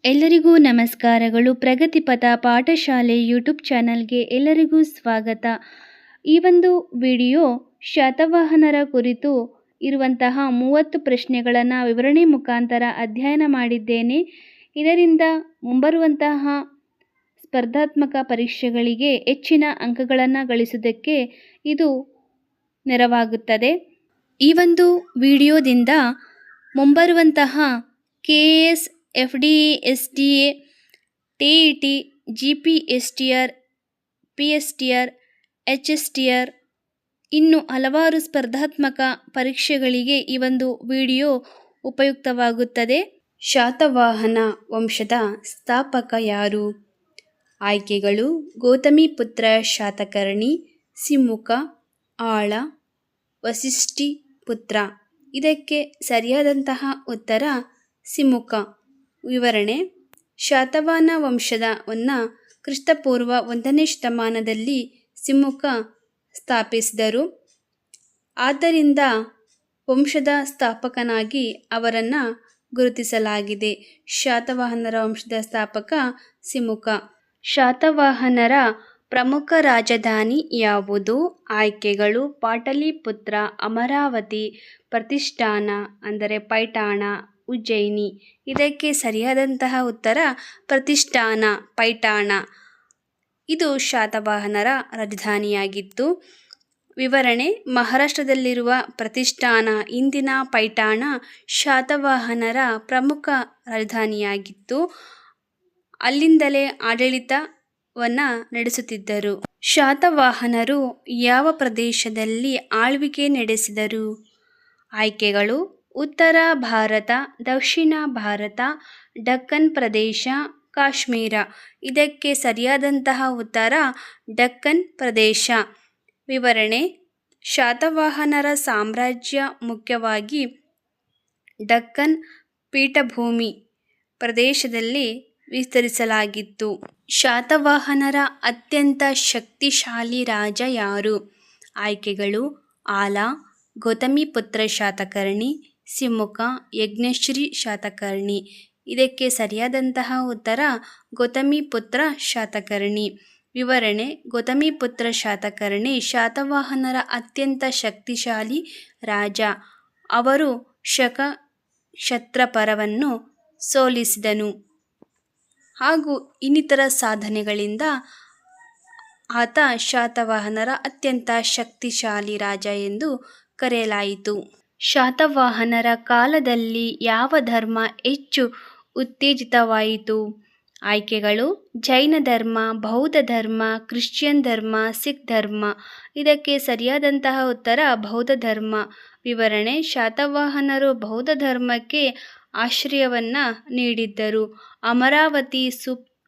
ಎಲ್ಲರಿಗೂ ನಮಸ್ಕಾರಗಳು. ಪ್ರಗತಿಪಥ ಪಾಠಶಾಲೆ ಯೂಟ್ಯೂಬ್ ಚಾನಲ್ಗೆ ಎಲ್ಲರಿಗೂ ಸ್ವಾಗತ. ಈ ಒಂದು ವಿಡಿಯೋ ಶಾತವಾಹನರ ಕುರಿತು ಇರುವಂತಹ 30 ಪ್ರಶ್ನೆಗಳನ್ನು ವಿವರಣೆ ಮುಖಾಂತರ ಅಧ್ಯಯನ ಮಾಡಿದ್ದೇನೆ. ಇದರಿಂದ ಮುಂಬರುವಂತಹ ಸ್ಪರ್ಧಾತ್ಮಕ ಪರೀಕ್ಷೆಗಳಿಗೆ ಹೆಚ್ಚಿನ ಅಂಕಗಳನ್ನು ಗಳಿಸುವುದಕ್ಕೆ ಇದು ನೆರವಾಗುತ್ತದೆ. ಈ ಒಂದು ವಿಡಿಯೋದಿಂದ ಮುಂಬರುವಂತಹ KS, FDA, SDA, TET, GPSTR, PSTR, HSTR ಇನ್ನು ಹಲವಾರು ಸ್ಪರ್ಧಾತ್ಮಕ ಪರೀಕ್ಷೆಗಳಿಗೆ ಈ ಒಂದು ವಿಡಿಯೋ ಉಪಯುಕ್ತವಾಗುತ್ತದೆ. ಶಾತವಾಹನ ವಂಶದ ಸ್ಥಾಪಕ ಯಾರು? ಆಯ್ಕೆಗಳು: ಗೌತಮಿಪುತ್ರ ಶಾತಕರ್ಣಿ, ಸಿಮುಕ, ಆಳ, ವಸಿಷ್ಠಿಪುತ್ರ. ಇದಕ್ಕೆ ಸರಿಯಾದಂತಹ ಉತ್ತರ ಸಿಮುಕ. ವಿವರಣೆ: ಶಾತವಾಹನ ವಂಶವನ್ನು ಕ್ರಿಸ್ತಪೂರ್ವ 1ನೇ ಶತಮಾನದಲ್ಲಿ ಸಿಮುಕ ಸ್ಥಾಪಿಸಿದರು. ಆದ್ದರಿಂದ ವಂಶದ ಸ್ಥಾಪಕನಾಗಿ ಅವರನ್ನು ಗುರುತಿಸಲಾಗಿದೆ. ಶಾತವಾಹನರ ವಂಶದ ಸ್ಥಾಪಕ ಸಿಮುಕ. ಶಾತವಾಹನರ ಪ್ರಮುಖ ರಾಜಧಾನಿ ಯಾವುದು? ಆಯ್ಕೆಗಳು: ಪಾಟಲಿಪುತ್ರ, ಅಮರಾವತಿ, ಪ್ರತಿಷ್ಠಾನ ಅಂದರೆ ಪೈಠಾಣ, ಉಜ್ಜಯಿನಿ. ಇದಕ್ಕೆ ಸರಿಯಾದಂತಹ ಉತ್ತರ ಪ್ರತಿಷ್ಠಾನ, ಪೈಠಾಣ. ಇದು ಶಾತವಾಹನರ ರಾಜಧಾನಿಯಾಗಿತ್ತು. ವಿವರಣೆ: ಮಹಾರಾಷ್ಟ್ರದಲ್ಲಿರುವ ಪ್ರತಿಷ್ಠಾನ, ಇಂದಿನ ಪೈಠಾಣ ಶಾತವಾಹನರ ಪ್ರಮುಖ ರಾಜಧಾನಿಯಾಗಿತ್ತು. ಅಲ್ಲಿಂದಲೇ ಆಡಳಿತವನ್ನು ನಡೆಸುತ್ತಿದ್ದರು. ಶಾತವಾಹನರು ಯಾವ ಪ್ರದೇಶದಲ್ಲಿ ಆಳ್ವಿಕೆ ನಡೆಸಿದರು? ಆಯ್ಕೆಗಳು: ಉತ್ತರ ಭಾರತ, ದಕ್ಷಿಣ ಭಾರತ, ದಕ್ಕನ್ ಪ್ರದೇಶ, ಕಾಶ್ಮೀರ. ಇದಕ್ಕೆ ಸರಿಯಾದಂತಹ ಉತ್ತರ ದಕ್ಕನ್ ಪ್ರದೇಶ. ವಿವರಣೆ: ಶಾತವಾಹನರ ಸಾಮ್ರಾಜ್ಯ ಮುಖ್ಯವಾಗಿ ದಕ್ಕನ್ ಪೀಠಭೂಮಿ ಪ್ರದೇಶದಲ್ಲಿ ವಿಸ್ತರಿಸಲಾಗಿತ್ತು. ಶಾತವಾಹನರ ಅತ್ಯಂತ ಶಕ್ತಿಶಾಲಿ ರಾಜ ಯಾರು? ಆಯ್ಕೆಗಳು: ಆಲ, ಗೌತಮಿಪುತ್ರ ಶಾತಕರ್ಣಿ, ಸಿಮುಕ, ಯಜ್ಞಶ್ರೀ ಶಾತಕರ್ಣಿ. ಇದಕ್ಕೆ ಸರಿಯಾದಂತಹ ಉತ್ತರ ಗೌತಮಿಪುತ್ರ ಶಾತಕರ್ಣಿ. ವಿವರಣೆ: ಗೌತಮಿಪುತ್ರ ಶಾತಕರ್ಣಿ ಶಾತವಾಹನರ ಅತ್ಯಂತ ಶಕ್ತಿಶಾಲಿ ರಾಜ. ಅವರು ಶಕ ಕ್ಷತ್ರಪರವನ್ನು ಸೋಲಿಸಿದನು ಹಾಗೂ ಇನ್ನಿತರ ಸಾಧನೆಗಳಿಂದ ಆತ ಶಾತವಾಹನರ ಅತ್ಯಂತ ಶಕ್ತಿಶಾಲಿ ರಾಜ ಎಂದು ಕರೆಯಲಾಯಿತು. ಶಾತವಾಹನರ ಕಾಲದಲ್ಲಿ ಯಾವ ಧರ್ಮ ಹೆಚ್ಚು ಉತ್ತೇಜಿತವಾಯಿತು? ಆಯ್ಕೆಗಳು: ಜೈನ ಧರ್ಮ, ಬೌದ್ಧ ಧರ್ಮ, ಕ್ರಿಶ್ಚಿಯನ್ ಧರ್ಮ, ಸಿಖ್ ಧರ್ಮ. ಇದಕ್ಕೆ ಸರಿಯಾದಂತಹ ಉತ್ತರ ಬೌದ್ಧ ಧರ್ಮ. ವಿವರಣೆ: ಶಾತವಾಹನರು ಬೌದ್ಧ ಧರ್ಮಕ್ಕೆ ಆಶ್ರಯವನ್ನು ನೀಡಿದ್ದರು. ಅಮರಾವತಿ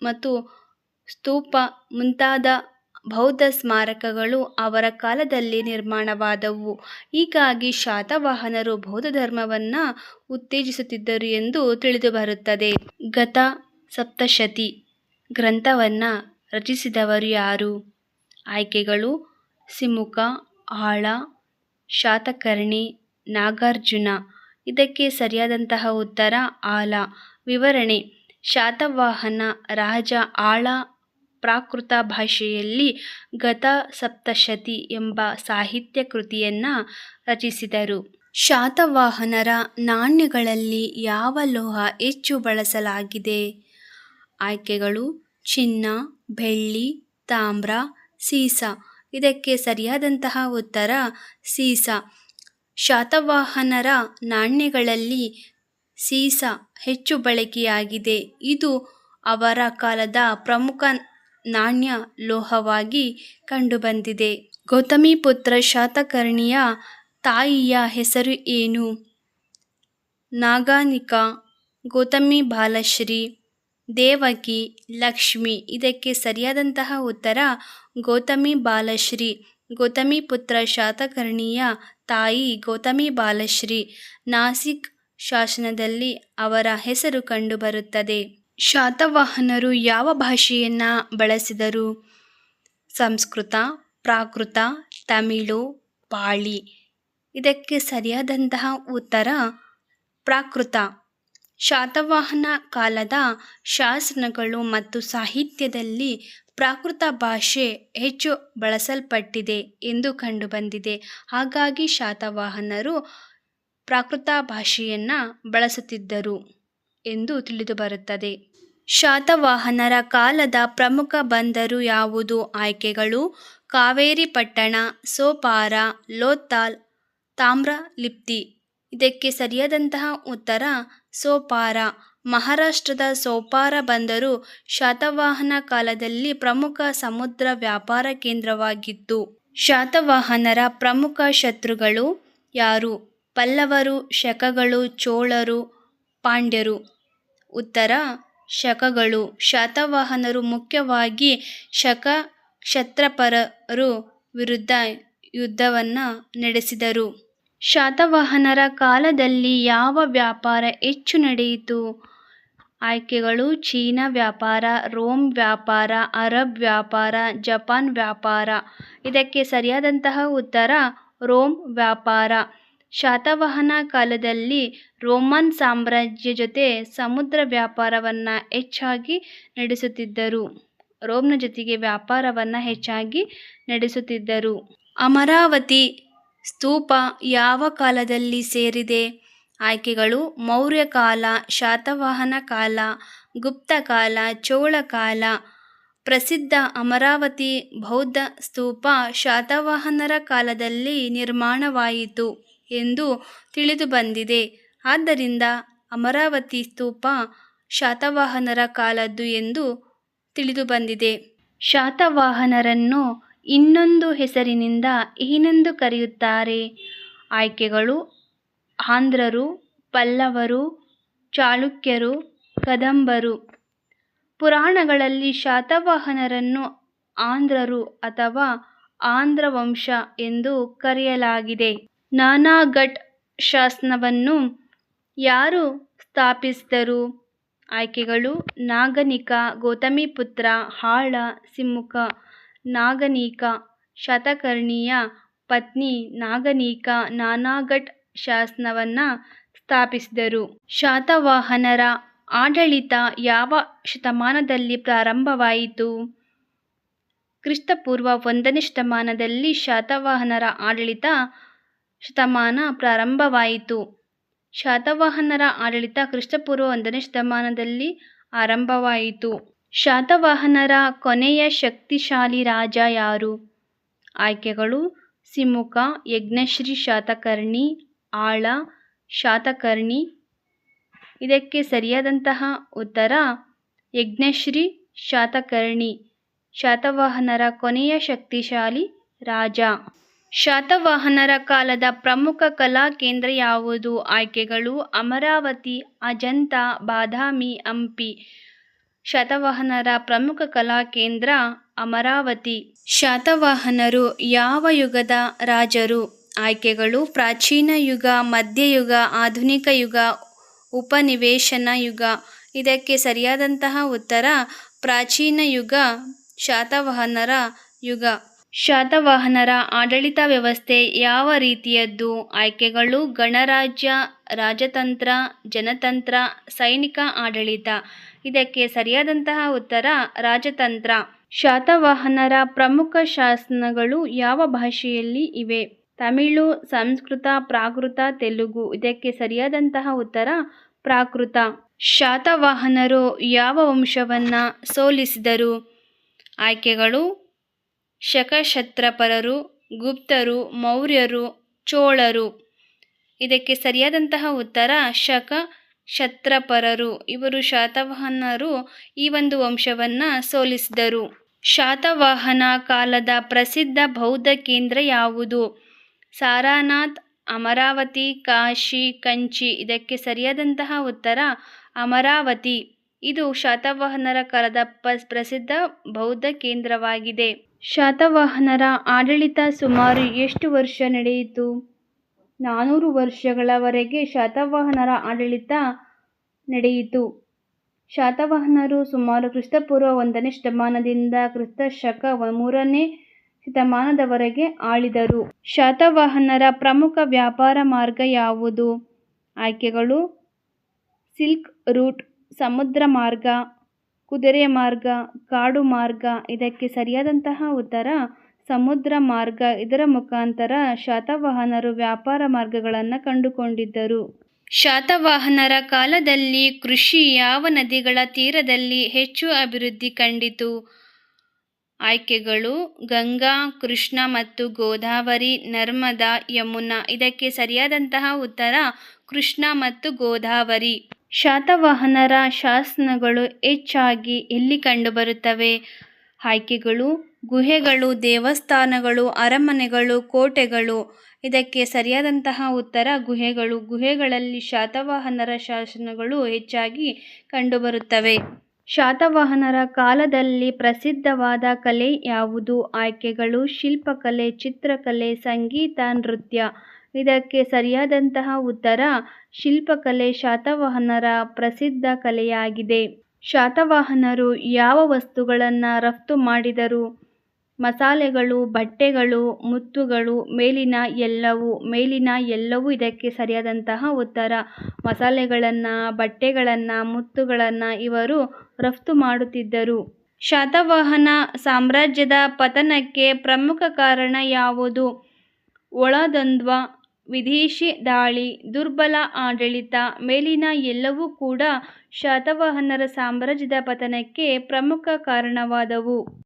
ಮತ್ತು ಸ್ತೂಪ ಮುಂತಾದ ಬೌದ್ಧ ಸ್ಮಾರಕಗಳು ಅವರ ಕಾಲದಲ್ಲಿ ನಿರ್ಮಾಣವಾದವು. ಹೀಗಾಗಿ ಶಾತವಾಹನರು ಬೌದ್ಧ ಧರ್ಮವನ್ನು ಉತ್ತೇಜಿಸುತ್ತಿದ್ದರು ಎಂದು ತಿಳಿದುಬರುತ್ತದೆ. ಗತ ಸಪ್ತಶತಿ ಗ್ರಂಥವನ್ನು ರಚಿಸಿದವರು ಯಾರು? ಆಯ್ಕೆಗಳು: ಸಿಮುಕ, ಆಳ, ಶಾತಕರ್ಣಿ, ನಾಗಾರ್ಜುನ. ಇದಕ್ಕೆ ಸರಿಯಾದಂತಹ ಉತ್ತರ ಆಲ. ವಿವರಣೆ: ಶಾತವಾಹನ ರಾಜ ಆಳ ಪ್ರಾಕೃತ ಭಾಷೆಯಲ್ಲಿ ಗತ ಸಪ್ತಶತಿ ಎಂಬ ಸಾಹಿತ್ಯ ಕೃತಿಯನ್ನು ರಚಿಸಿದರು. ಶಾತವಾಹನರ ನಾಣ್ಯಗಳಲ್ಲಿ ಯಾವ ಲೋಹ ಹೆಚ್ಚು ಬಳಸಲಾಗಿದೆ? ಆಯ್ಕೆಗಳು: ಚಿನ್ನ, ಬೆಳ್ಳಿ, ತಾಮ್ರ, ಸೀಸ. ಇದಕ್ಕೆ ಸರಿಯಾದಂತಹ ಉತ್ತರ ಸೀಸ. ಶಾತವಾಹನರ ನಾಣ್ಯಗಳಲ್ಲಿ ಸೀಸ ಹೆಚ್ಚು ಬಳಕೆಯಾಗಿದೆ. ಇದು ಅವರ ಕಾಲದ ಪ್ರಮುಖ ನಾಣ್ಯ ಲೋಹವಾಗಿ ಕಂಡುಬಂದಿದೆ. ಗೌತಮಿಪುತ್ರ ಶಾತಕರ್ಣಿಯ ತಾಯಿಯ ಹೆಸರು ಏನು? ನಾಗಾನಿಕಾ, ಗೌತಮಿ ಬಾಲಶ್ರೀ, ದೇವಕಿ, ಲಕ್ಷ್ಮಿ. ಇದಕ್ಕೆ ಸರಿಯಾದಂತಹ ಉತ್ತರ ಗೌತಮಿ ಬಾಲಶ್ರೀ. ಗೌತಮಿಪುತ್ರ ಶಾತಕರ್ಣಿಯ ತಾಯಿ ಗೌತಮಿ ಬಾಲಶ್ರೀ. ನಾಸಿಕ್ ಶಾಸನದಲ್ಲಿ ಅವರ ಹೆಸರು ಕಂಡುಬರುತ್ತದೆ. ಶಾತವಾಹನರು ಯಾವ ಭಾಷೆಯನ್ನು ಬಳಸಿದರು? ಸಂಸ್ಕೃತ, ಪ್ರಾಕೃತ, ತಮಿಳು, ಪಾಳಿ. ಇದಕ್ಕೆ ಸರಿಯಾದಂತಹ ಉತ್ತರ ಪ್ರಾಕೃತ. ಶಾತವಾಹನ ಕಾಲದ ಶಾಸನಗಳು ಮತ್ತು ಸಾಹಿತ್ಯದಲ್ಲಿ ಪ್ರಾಕೃತ ಭಾಷೆ ಹೆಚ್ಚು ಬಳಸಲ್ಪಟ್ಟಿದೆ ಎಂದು ಕಂಡುಬಂದಿದೆ. ಹಾಗಾಗಿ ಶಾತವಾಹನರು ಪ್ರಾಕೃತ ಭಾಷೆಯನ್ನು ಬಳಸುತ್ತಿದ್ದರು ಎಂದು ತಿಳಿದುಬರುತ್ತದೆ. ಶಾತವಾಹನರ ಕಾಲದ ಪ್ರಮುಖ ಬಂದರು ಯಾವುದು? ಆಯ್ಕೆಗಳು: ಕಾವೇರಿ ಪಟ್ಟಣ, ಸೋಪಾರ, ಲೋಥಾಲ್, ತಾಮ್ರಲಿಪ್ತಿ. ಇದಕ್ಕೆ ಸರಿಯಾದಂತಹ ಉತ್ತರ ಸೋಪಾರ. ಮಹಾರಾಷ್ಟ್ರದ ಸೋಪಾರ ಬಂದರು ಶಾತವಾಹನ ಕಾಲದಲ್ಲಿ ಪ್ರಮುಖ ಸಮುದ್ರ ವ್ಯಾಪಾರ ಕೇಂದ್ರವಾಗಿತ್ತು. ಶಾತವಾಹನರ ಪ್ರಮುಖ ಶತ್ರುಗಳು ಯಾರು? ಪಲ್ಲವರು, ಶಕಗಳು, ಚೋಳರು, ಪಾಂಡ್ಯರು. ಉತ್ತರ ಶಕಗಳು. ಶಾತವಾಹನರು ಮುಖ್ಯವಾಗಿ ಶಕ ಕ್ಷತ್ರಪರ ವಿರುದ್ಧ ಯುದ್ಧವನ್ನು ನಡೆಸಿದರು. ಶಾತವಾಹನರ ಕಾಲದಲ್ಲಿ ಯಾವ ವ್ಯಾಪಾರ ಹೆಚ್ಚು ನಡೆಯಿತು? ಆಯ್ಕೆಗಳು: ಚೀನಾ ವ್ಯಾಪಾರ, ರೋಮ್ ವ್ಯಾಪಾರ, ಅರಬ್ ವ್ಯಾಪಾರ, ಜಪಾನ್ ವ್ಯಾಪಾರ. ಇದಕ್ಕೆ ಸರಿಯಾದಂತಹ ಉತ್ತರ ರೋಮ್ ವ್ಯಾಪಾರ. ಶಾತವಾಹನ ಕಾಲದಲ್ಲಿ ರೋಮನ್ ಸಾಮ್ರಾಜ್ಯ ಜೊತೆ ಸಮುದ್ರ ವ್ಯಾಪಾರವನ್ನು ಹೆಚ್ಚಾಗಿ ನಡೆಸುತ್ತಿದ್ದರು. ರೋಮ್ನ ಜೊತೆಗೆ ವ್ಯಾಪಾರವನ್ನು ಹೆಚ್ಚಾಗಿ ನಡೆಸುತ್ತಿದ್ದರು. ಅಮರಾವತಿ ಸ್ತೂಪ ಯಾವ ಕಾಲದಲ್ಲಿ ಸೇರಿದೆ? ಆಯ್ಕೆಗಳು: ಮೌರ್ಯ ಕಾಲ, ಶಾತವಾಹನ ಕಾಲ, ಗುಪ್ತ ಕಾಲ, ಚೋಳ ಕಾಲ. ಪ್ರಸಿದ್ಧ ಅಮರಾವತಿ ಬೌದ್ಧ ಸ್ತೂಪ ಶಾತವಾಹನರ ಕಾಲದಲ್ಲಿ ನಿರ್ಮಾಣವಾಯಿತು ಎಂದು ತಿಳಿದುಬಂದಿದೆ. ಆದ್ದರಿಂದ ಅಮರಾವತಿ ಸ್ತೂಪ ಶಾತವಾಹನರ ಕಾಲದ್ದು ಎಂದು ತಿಳಿದುಬಂದಿದೆ. ಶಾತವಾಹನರನ್ನು ಇನ್ನೊಂದು ಹೆಸರಿನಿಂದ ಏನೆಂದು ಕರೆಯುತ್ತಾರೆ? ಆಯ್ಕೆಗಳು: ಆಂಧ್ರರು, ಪಲ್ಲವರು, ಚಾಳುಕ್ಯರು, ಕದಂಬರು. ಪುರಾಣಗಳಲ್ಲಿ ಶಾತವಾಹನರನ್ನು ಆಂಧ್ರರು ಅಥವಾ ಆಂಧ್ರ ವಂಶ ಎಂದು ಕರೆಯಲಾಗಿದೆ. ನಾನಾಘಟ್ ಶಾಸನವನ್ನು ಯಾರು ಸ್ಥಾಪಿಸಿದರು? ಆಯ್ಕೆಗಳು: ನಾಗನಿಕ, ಗೌತಮಿಪುತ್ರ, ಹಾಳ, ಸಿಮುಕ. ನಾಗನಿಕ ಶಾತಕರ್ಣಿಯ ಪತ್ನಿ ನಾಗನಿಕ ನಾನಾಘಟ್ ಶಾಸನವನ್ನು ಸ್ಥಾಪಿಸಿದರು. ಶಾತವಾಹನರ ಆಡಳಿತ ಯಾವ ಶತಮಾನದಲ್ಲಿ ಪ್ರಾರಂಭವಾಯಿತು? ಕ್ರಿಸ್ತಪೂರ್ವ 1ನೇ ಶತಮಾನದಲ್ಲಿ ಶಾತವಾಹನರ ಆಡಳಿತ ಶತಮಾನ ಪ್ರಾರಂಭವಾಯಿತು. ಶಾತವಾಹನರ ಆಡಳಿತ ಕ್ರಿಸ್ತಪೂರ್ವ 1ನೇ ಶತಮಾನದಲ್ಲಿ ಆರಂಭವಾಯಿತು. ಶಾತವಾಹನರ ಕೊನೆಯ ಶಕ್ತಿಶಾಲಿ ರಾಜ ಯಾರು? ಆಯ್ಕೆಗಳು: ಸಿಮುಕ, ಯಜ್ಞಶ್ರೀ ಶಾತಕರ್ಣಿ, ಆಳ, ಶಾತಕರ್ಣಿ. ಇದಕ್ಕೆ ಸರಿಯಾದಂತಹ ಉತ್ತರ ಯಜ್ಞಶ್ರೀ ಶಾತಕರ್ಣಿ. ಶಾತವಾಹನರ ಕೊನೆಯ ಶಕ್ತಿಶಾಲಿ ರಾಜ. ಶಾತವಾಹನರ ಕಾಲದ ಪ್ರಮುಖ ಕಲಾ ಕೇಂದ್ರ ಯಾವುದು? ಆಯ್ಕೆಗಳು: ಅಮರಾವತಿ, ಅಜಂತ, ಬಾದಾಮಿ, ಹಂಪಿ. ಶಾತವಾಹನರ ಪ್ರಮುಖ ಕಲಾ ಕೇಂದ್ರ ಅಮರಾವತಿ. ಶಾತವಾಹನರು ಯಾವ ಯುಗದ ರಾಜರು? ಆಯ್ಕೆಗಳು: ಪ್ರಾಚೀನ ಯುಗ, ಮಧ್ಯಯುಗ, ಆಧುನಿಕ ಯುಗ, ಉಪನಿವೇಶನ ಯುಗ. ಇದಕ್ಕೆ ಸರಿಯಾದಂತಹ ಉತ್ತರ ಪ್ರಾಚೀನ ಯುಗ, ಶಾತವಾಹನರ ಯುಗ. ಶಾತವಾಹನರ ಆಡಳಿತ ವ್ಯವಸ್ಥೆ ಯಾವ ರೀತಿಯದ್ದು? ಆಯ್ಕೆಗಳು: ಗಣರಾಜ್ಯ, ರಾಜತಂತ್ರ, ಜನತಂತ್ರ, ಸೈನಿಕ ಆಡಳಿತ. ಇದಕ್ಕೆ ಸರಿಯಾದಂತಹ ಉತ್ತರ ರಾಜತಂತ್ರ. ಶಾತವಾಹನರ ಪ್ರಮುಖ ಶಾಸನಗಳು ಯಾವ ಭಾಷೆಯಲ್ಲಿ ಇವೆ? ತಮಿಳು, ಸಂಸ್ಕೃತ, ಪ್ರಾಕೃತ, ತೆಲುಗು. ಇದಕ್ಕೆ ಸರಿಯಾದಂತಹ ಉತ್ತರ ಪ್ರಾಕೃತ. ಶಾತವಾಹನರು ಯಾವ ವಂಶವನ್ನು ಸೋಲಿಸಿದರು? ಆಯ್ಕೆಗಳು: ಶಕಕ್ಷತ್ರಪರು, ಗುಪ್ತರು, ಮೌರ್ಯರು, ಚೋಳರು. ಇದಕ್ಕೆ ಸರಿಯಾದಂತಹ ಉತ್ತರ ಶಕ ಕ್ಷತ್ರಪರರು. ಇವರು ಶಾತವಾಹನರು ಈ ಒಂದು ವಂಶವನ್ನು ಸೋಲಿಸಿದರು. ಶಾತವಾಹನ ಕಾಲದ ಪ್ರಸಿದ್ಧ ಬೌದ್ಧ ಕೇಂದ್ರ ಯಾವುದು? ಸಾರನಾಥ್, ಅಮರಾವತಿ, ಕಾಶಿ, ಕಂಚಿ. ಇದಕ್ಕೆ ಸರಿಯಾದಂತಹ ಉತ್ತರ ಅಮರಾವತಿ. ಇದು ಶಾತವಾಹನರ ಕಾಲದ ಪ್ರಸಿದ್ಧ ಬೌದ್ಧ ಕೇಂದ್ರವಾಗಿದೆ. ಶಾತವಾಹನರ ಆಡಳಿತ ಸುಮಾರು ಎಷ್ಟು ವರ್ಷ ನಡೆಯಿತು? 400 ವರ್ಷಗಳವರೆಗೆ ಶಾತವಾಹನರ ಆಡಳಿತ ನಡೆಯಿತು. ಶಾತವಾಹನರು ಸುಮಾರು ಕ್ರಿಸ್ತಪೂರ್ವ 1ನೇ ಶತಮಾನದಿಂದ ಕ್ರಿಸ್ತಶಕ 3ನೇ ಶತಮಾನದವರೆಗೆ ಆಳಿದರು. ಶಾತವಾಹನರ ಪ್ರಮುಖ ವ್ಯಾಪಾರ ಮಾರ್ಗ ಯಾವುದು? ಆಯ್ಕೆಗಳು: ಸಿಲ್ಕ್ ರೂಟ್, ಸಮುದ್ರ ಮಾರ್ಗ, ಕುದುರೆ ಮಾರ್ಗ, ಕಾಡು ಮಾರ್ಗ. ಇದಕ್ಕೆ ಸರಿಯಾದಂತಹ ಉತ್ತರ ಸಮುದ್ರ ಮಾರ್ಗ. ಇದರ ಮುಖಾಂತರ ಶಾತವಾಹನರು ವ್ಯಾಪಾರ ಮಾರ್ಗಗಳನ್ನು ಕಂಡುಕೊಂಡಿದ್ದರು. ಶಾತವಾಹನರ ಕಾಲದಲ್ಲಿ ಕೃಷಿ ಯಾವ ನದಿಗಳ ತೀರದಲ್ಲಿ ಹೆಚ್ಚು ಅಭಿವೃದ್ಧಿ ಕಂಡಿತು? ಆಯ್ಕೆಗಳು ಗಂಗಾ, ಕೃಷ್ಣ ಮತ್ತು ಗೋದಾವರಿ, ನರ್ಮದಾ, ಯಮುನಾ. ಇದಕ್ಕೆ ಸರಿಯಾದಂತಹ ಉತ್ತರ ಕೃಷ್ಣ ಮತ್ತು ಗೋದಾವರಿ. ಶಾತವಾಹನರ ಶಾಸನಗಳು ಹೆಚ್ಚಾಗಿ ಎಲ್ಲಿ ಕಂಡುಬರುತ್ತವೆ? ಆಯ್ಕೆಗಳು ಗುಹೆಗಳು, ದೇವಸ್ಥಾನಗಳು, ಅರಮನೆಗಳು, ಕೋಟೆಗಳು. ಇದಕ್ಕೆ ಸರಿಯಾದಂತಹ ಉತ್ತರ ಗುಹೆಗಳು. ಗುಹೆಗಳಲ್ಲಿ ಶಾತವಾಹನರ ಶಾಸನಗಳು ಹೆಚ್ಚಾಗಿ ಕಂಡುಬರುತ್ತವೆ. ಶಾತವಾಹನರ ಕಾಲದಲ್ಲಿ ಪ್ರಸಿದ್ಧವಾದ ಕಲೆ ಯಾವುದು? ಆಯ್ಕೆಗಳು ಶಿಲ್ಪಕಲೆ, ಚಿತ್ರಕಲೆ, ಸಂಗೀತ, ನೃತ್ಯ. ಇದಕ್ಕೆ ಸರಿಯಾದಂತಹ ಉತ್ತರ ಶಿಲ್ಪಕಲೆ ಶಾತವಾಹನರ ಪ್ರಸಿದ್ಧ ಕಲೆಯಾಗಿದೆ. ಶಾತವಾಹನರು ಯಾವ ವಸ್ತುಗಳನ್ನು ರಫ್ತು ಮಾಡಿದರು? ಮಸಾಲೆಗಳು, ಬಟ್ಟೆಗಳು, ಮುತ್ತುಗಳು, ಮೇಲಿನ ಎಲ್ಲವೂ. ಮೇಲಿನ ಎಲ್ಲವೂ ಇದಕ್ಕೆ ಸರಿಯಾದಂತಹ ಉತ್ತರ. ಮಸಾಲೆಗಳನ್ನು, ಬಟ್ಟೆಗಳನ್ನು, ಮುತ್ತುಗಳನ್ನು ಇವರು ರಫ್ತು ಮಾಡುತ್ತಿದ್ದರು. ಶಾತವಾಹನ ಸಾಮ್ರಾಜ್ಯದ ಪತನಕ್ಕೆ ಪ್ರಮುಖ ಕಾರಣ ಯಾವುದು? ಒಳದ್ವಂದ್ವ, ವಿದೇಶಿ ದಾಳಿ, ದುರ್ಬಲ ಆಡಳಿತ. ಮೇಲಿನ ಎಲ್ಲವೂ ಕೂಡ ಶಾತವಾಹನರ ಸಾಮ್ರಾಜ್ಯದ ಪತನಕ್ಕೆ ಪ್ರಮುಖ ಕಾರಣವಾದವು.